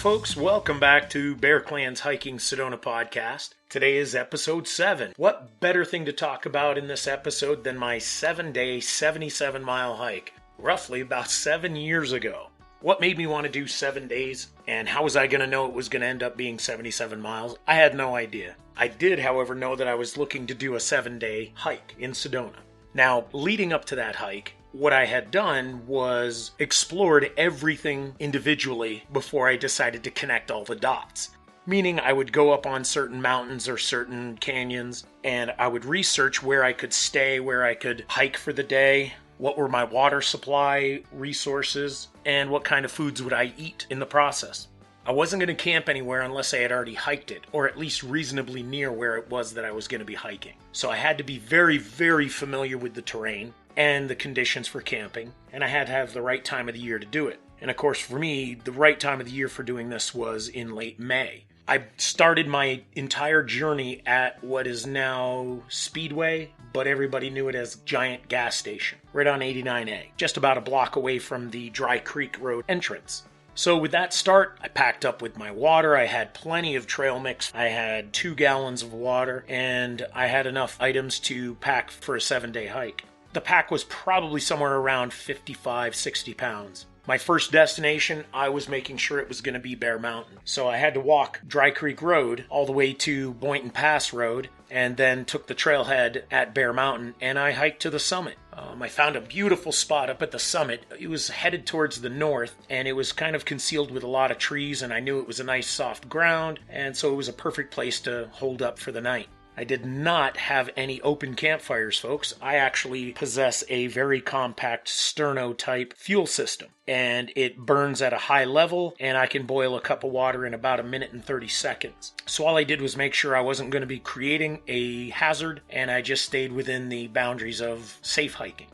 folks. Welcome back to Bear Clan's Hiking Sedona podcast. Today is episode 7. What better thing to talk about in this episode than my 7-day, 77-mile hike, roughly about 7 years ago. What made me want to do 7 days, and how was I going to know it was going to end up being 77 miles? I had no idea. I did, however, know that I was looking to do a 7-day hike in Sedona. Now, leading up to that hike, what I had done was explored everything individually before I decided to connect all the dots. Meaning I would go up on certain mountains or certain canyons, and I would research where I could stay, where I could hike for the day, what were my water supply resources, and what kind of foods would I eat in the process. I wasn't going to camp anywhere unless I had already hiked it, or at least reasonably near where it was that I was going to be hiking. So I had to be very, very familiar with the terrain and the conditions for camping, and I had to have the right time of the year to do it. And of course, for me, the right time of the year for doing this was in late May. I started my entire journey at what is now Speedway, but everybody knew it as Giant Gas Station, right on 89A, just about a block away from the Dry Creek Road entrance. So with that start, I packed up with my water. I had plenty of trail mix. I had 2 gallons of water, and I had enough items to pack for a 7-day hike. The pack was probably somewhere around 55, 60 pounds. My first destination, I was making sure it was going to be Bear Mountain. So I had to walk Dry Creek Road all the way to Boynton Pass Road, and then took the trailhead at Bear Mountain, and I hiked to the summit. I found a beautiful spot up at the summit. It was headed towards the north, and it was kind of concealed with a lot of trees, and I knew it was a nice soft ground, and so it was a perfect place to hold up for the night. I did not have any open campfires, folks. I actually possess a very compact sterno-type fuel system, and it burns at a high level, and I can boil a cup of water in about 1 minute and 30 seconds. So all I did was make sure I wasn't going to be creating a hazard, and I just stayed within the boundaries of safe hiking.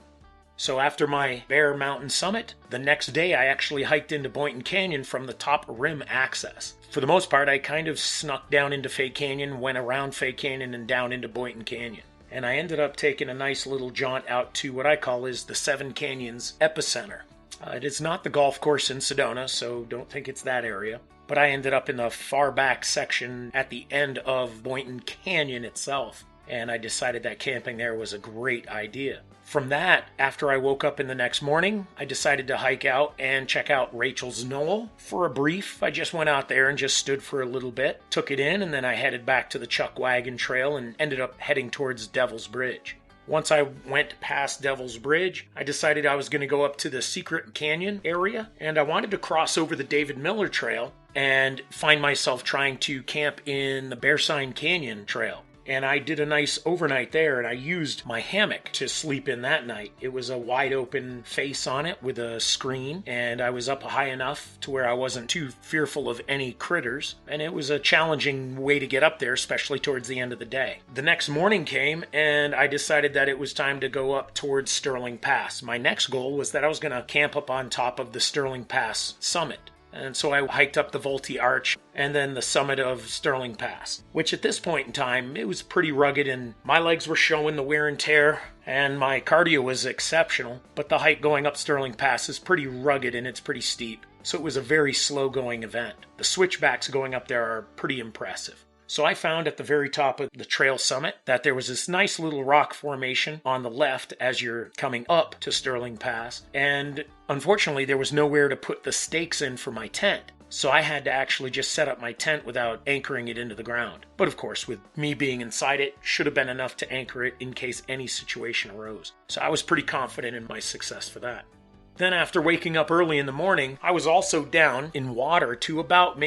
So after my Bear Mountain summit, the next day I actually hiked into Boynton Canyon from the top rim access. For the most part, I kind of snuck down into Fay Canyon, went around Fay Canyon and down into Boynton Canyon. And I ended up taking a nice little jaunt out to what I call is the Seven Canyons epicenter. It is not the golf course in Sedona, so don't think it's that area. But I ended up in the far back section at the end of Boynton Canyon itself. And I decided that camping there was a great idea. From that, after I woke up in the next morning, I decided to hike out and check out Rachel's Knoll. For a brief, I just went out there and just stood for a little bit, took it in, and then I headed back to the Chuck Wagon Trail and ended up heading towards Devil's Bridge. Once I went past Devil's Bridge, I decided I was going to go up to the Secret Canyon area, and I wanted to cross over the David Miller Trail and find myself trying to camp in the Bearsine Canyon Trail. And I did a nice overnight there, and I used my hammock to sleep in that night. It was a wide open face on it with a screen, and I was up high enough to where I wasn't too fearful of any critters. And it was a challenging way to get up there, especially towards the end of the day. The next morning came, and I decided that it was time to go up towards Sterling Pass. My next goal was that I was going to camp up on top of the Sterling Pass summit. And so I hiked up the Vultee Arch and then the summit of Sterling Pass, which at this point in time, it was pretty rugged and my legs were showing the wear and tear and my cardio was exceptional. But the hike going up Sterling Pass is pretty rugged and it's pretty steep. So it was a very slow going event. The switchbacks going up there are pretty impressive. So I found at the very top of the trail summit that there was this nice little rock formation on the left as you're coming up to Sterling Pass. And unfortunately, there was nowhere to put the stakes in for my tent. So I had to actually just set up my tent without anchoring it into the ground. But of course, with me being inside it, should have been enough to anchor it in case any situation arose. So I was pretty confident in my success for that. Then after waking up early in the morning, I was also down in water to about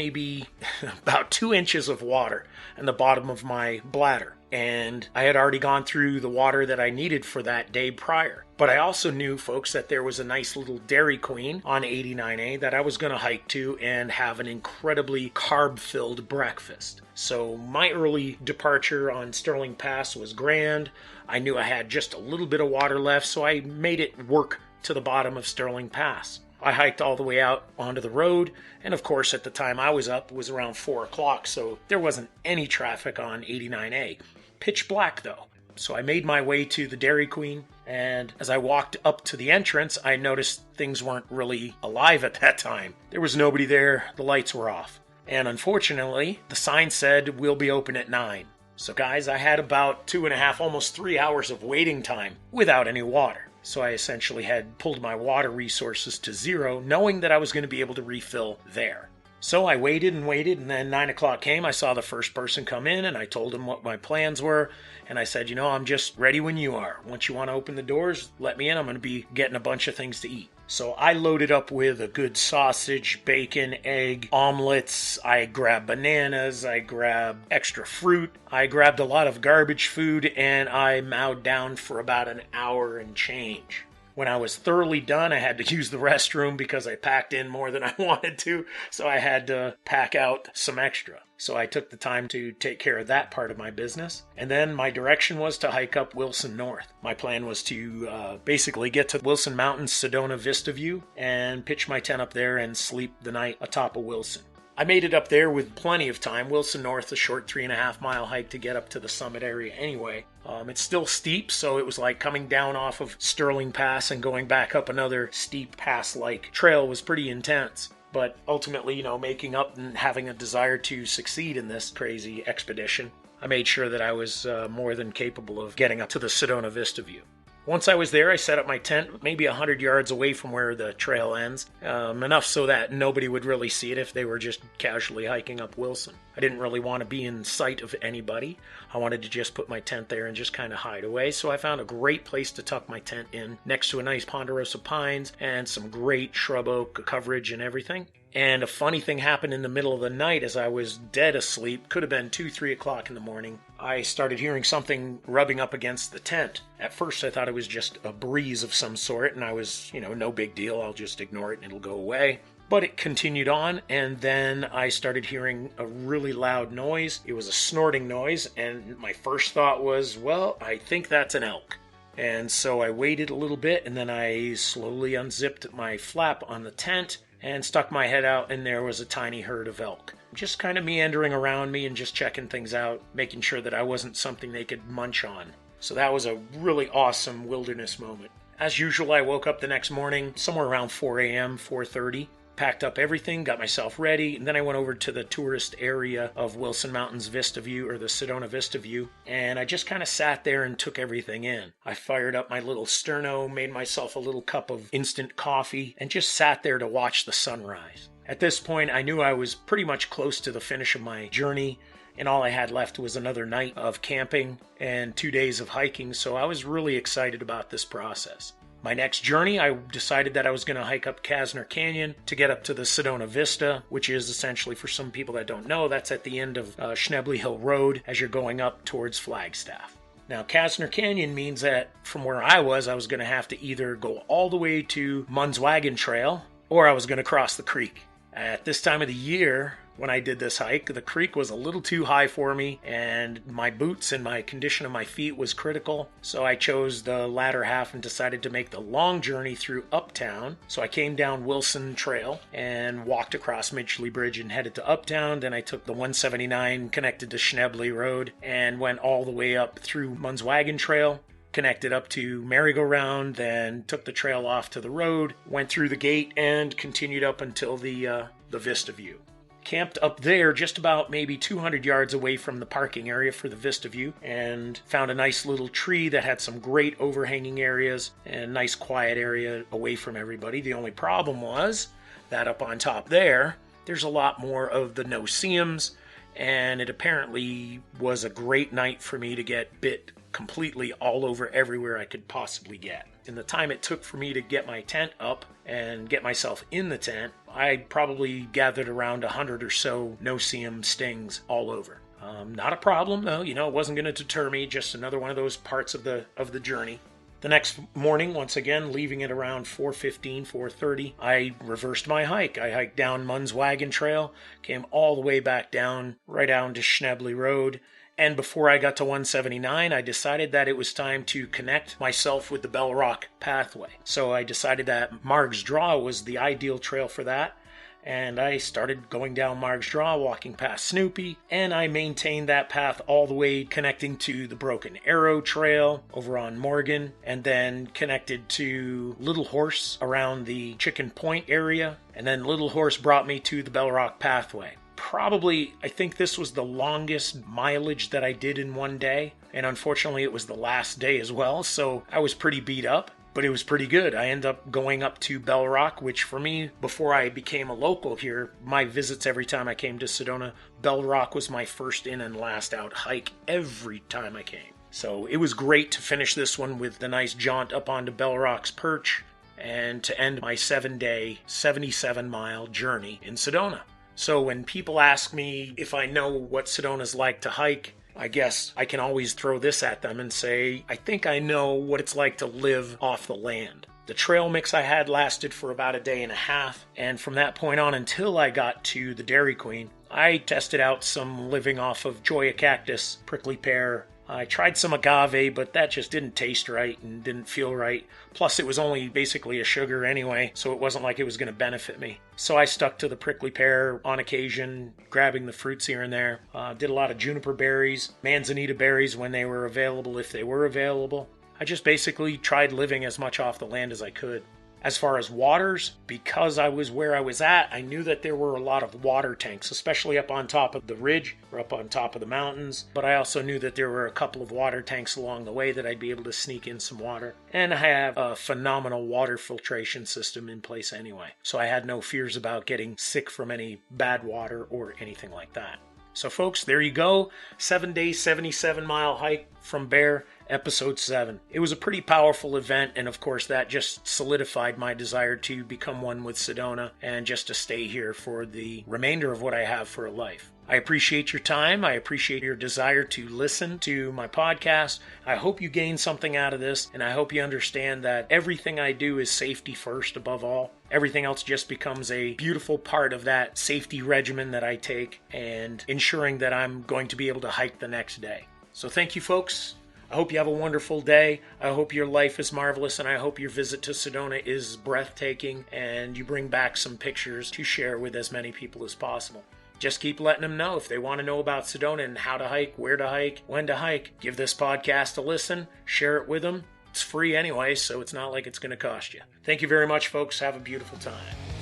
2 inches of water in the bottom of my bladder. And I had already gone through the water that I needed for that day prior. But I also knew, folks, that there was a nice little Dairy Queen on 89A that I was going to hike to and have an incredibly carb-filled breakfast. So my early departure on Sterling Pass was grand. I knew I had just a little bit of water left, so I made it work to the bottom of Sterling Pass. I hiked all the way out onto the road, and of course at the time I was up, it was around 4 o'clock, so there wasn't any traffic on 89A. Pitch black though. So I made my way to the Dairy Queen, and as I walked up to the entrance, I noticed things weren't really alive at that time. There was nobody there, the lights were off. And unfortunately, the sign said, "We'll be open at 9. So guys, I had about 2.5, almost 3 hours of waiting time without any water. So I essentially had pulled my water resources to zero, knowing that I was going to be able to refill there. So I waited, and then 9 o'clock came. I saw the first person come in, and I told him what my plans were. And I said, I'm just ready when you are. Once you want to open the doors, let me in. I'm going to be getting a bunch of things to eat. So I loaded up with a good sausage, bacon, egg, omelets. I grabbed bananas. I grabbed extra fruit. I grabbed a lot of garbage food, and I mowed down for about an hour and change. When I was thoroughly done, I had to use the restroom because I packed in more than I wanted to, so I had to pack out some extra. So I took the time to take care of that part of my business. And then my direction was to hike up Wilson North. My plan was to basically get to Wilson Mountain's Sedona Vista View and pitch my tent up there and sleep the night atop of Wilson. I made it up there with plenty of time. Wilson North, a short 3.5-mile hike to get up to the summit area anyway. It's still steep, so it was like coming down off of Sterling Pass and going back up another steep pass-like trail was pretty intense. But ultimately, making up and having a desire to succeed in this crazy expedition, I made sure that I was more than capable of getting up to the Sedona Vista View. Once I was there, I set up my tent maybe 100 yards away from where the trail ends, enough so that nobody would really see it if they were just casually hiking up Wilson. I didn't really want to be in sight of anybody. I wanted to just put my tent there and just kind of hide away, so I found a great place to tuck my tent in, next to a nice ponderosa pines and some great shrub oak coverage and everything. And a funny thing happened in the middle of the night as I was dead asleep. Could have been 2, 3 o'clock in the morning. I started hearing something rubbing up against the tent. At first I thought it was just a breeze of some sort, and I was, no big deal. I'll just ignore it and it'll go away. But it continued on, and then I started hearing a really loud noise. It was a snorting noise, and my first thought was, well, I think that's an elk. And so I waited a little bit, and then I slowly unzipped my flap on the tent and stuck my head out, and there was a tiny herd of elk. Just kind of meandering around me and just checking things out, making sure that I wasn't something they could munch on. So that was a really awesome wilderness moment. As usual, I woke up the next morning, somewhere around 4 a.m., 4:30. Packed up everything, got myself ready, and then I went over to the tourist area of Wilson Mountain's Vista View, or the Sedona Vista View, and I just kind of sat there and took everything in. I fired up my little sterno, made myself a little cup of instant coffee, and just sat there to watch the sunrise. At this point, I knew I was pretty much close to the finish of my journey, and all I had left was another night of camping and 2 days of hiking, so I was really excited about this process. My next journey, I decided that I was going to hike up Kasner Canyon to get up to the Sedona Vista, which is essentially, for some people that don't know, that's at the end of Schnebly Hill Road as you're going up towards Flagstaff. Now, Kasner Canyon means that from where I was going to have to either go all the way to Munn's Wagon Trail, or I was going to cross the creek. At this time of the year, when I did this hike, the creek was a little too high for me, and my boots and my condition of my feet was critical, so I chose the latter half and decided to make the long journey through Uptown. So I came down Wilson Trail and walked across Midgley Bridge and headed to Uptown. Then I took the 179 connected to Schnebly Road and went all the way up through Munn's Wagon Trail, connected up to merry-go-round, then took the trail off to the road, went through the gate, and continued up until the Vista View. Camped up there just about maybe 200 yards away from the parking area for the Vista View, and found a nice little tree that had some great overhanging areas and a nice quiet area away from everybody. The only problem was that up on top there's a lot more of the no-see-ums, and it apparently was a great night for me to get bit completely all over everywhere I could possibly get. In the time it took for me to get my tent up and get myself in the tent, I probably gathered around 100 or so no-see-um stings all over. Not a problem though, it wasn't going to deter me, just another one of those parts of the journey. The next morning, once again, leaving it around 4:15, 4:30, I reversed my hike. I hiked down Munn's Wagon Trail, came all the way back down, right down to Schnebly Road, and before I got to 179, I decided that it was time to connect myself with the Bell Rock pathway. So I decided that Marg's Draw was the ideal trail for that, and I started going down Marg's Draw, walking past Snoopy, and I maintained that path all the way connecting to the Broken Arrow Trail over on Morgan, and then connected to Little Horse around the Chicken Point area, and then Little Horse brought me to the Bell Rock Pathway. Probably, I think this was the longest mileage that I did in one day, and unfortunately it was the last day as well, so I was pretty beat up. But it was pretty good. I ended up going up to Bell Rock, which for me, before I became a local here, my visits every time I came to Sedona, Bell Rock was my first in and last out hike every time I came. So it was great to finish this one with the nice jaunt up onto Bell Rock's perch and to end my 7-day, 77-mile journey in Sedona. So when people ask me if I know what Sedona's like to hike, I guess I can always throw this at them and say, I think I know what it's like to live off the land. The trail mix I had lasted for about a day and a half, and from that point on until I got to the Dairy Queen, I tested out some living off of Joya cactus, prickly pear. I tried some agave, but that just didn't taste right and didn't feel right. Plus, it was only basically a sugar anyway, so it wasn't like it was going to benefit me. So I stuck to the prickly pear on occasion, grabbing the fruits here and there. Did a lot of juniper berries, manzanita berries when they were available, if they were available. I just basically tried living as much off the land as I could. As far as waters, because I was where I was at, I knew that there were a lot of water tanks, especially up on top of the ridge or up on top of the mountains. But I also knew that there were a couple of water tanks along the way that I'd be able to sneak in some water. And I have a phenomenal water filtration system in place anyway. So I had no fears about getting sick from any bad water or anything like that. So folks, there you go. 7-day, 77-mile hike from Bear. Episode 7. It was a pretty powerful event, and of course that just solidified my desire to become one with Sedona and just to stay here for the remainder of what I have for a life. I appreciate your time. I appreciate your desire to listen to my podcast. I hope you gain something out of this, and I hope you understand that everything I do is safety first above all. Everything else just becomes a beautiful part of that safety regimen that I take and ensuring that I'm going to be able to hike the next day. So thank you, folks. I hope you have a wonderful day. I hope your life is marvelous, and I hope your visit to Sedona is breathtaking and you bring back some pictures to share with as many people as possible. Just keep letting them know if they want to know about Sedona and how to hike, where to hike, when to hike. Give this podcast a listen, share it with them. It's free anyway, so it's not like it's going to cost you. Thank you very much, folks. Have a beautiful time.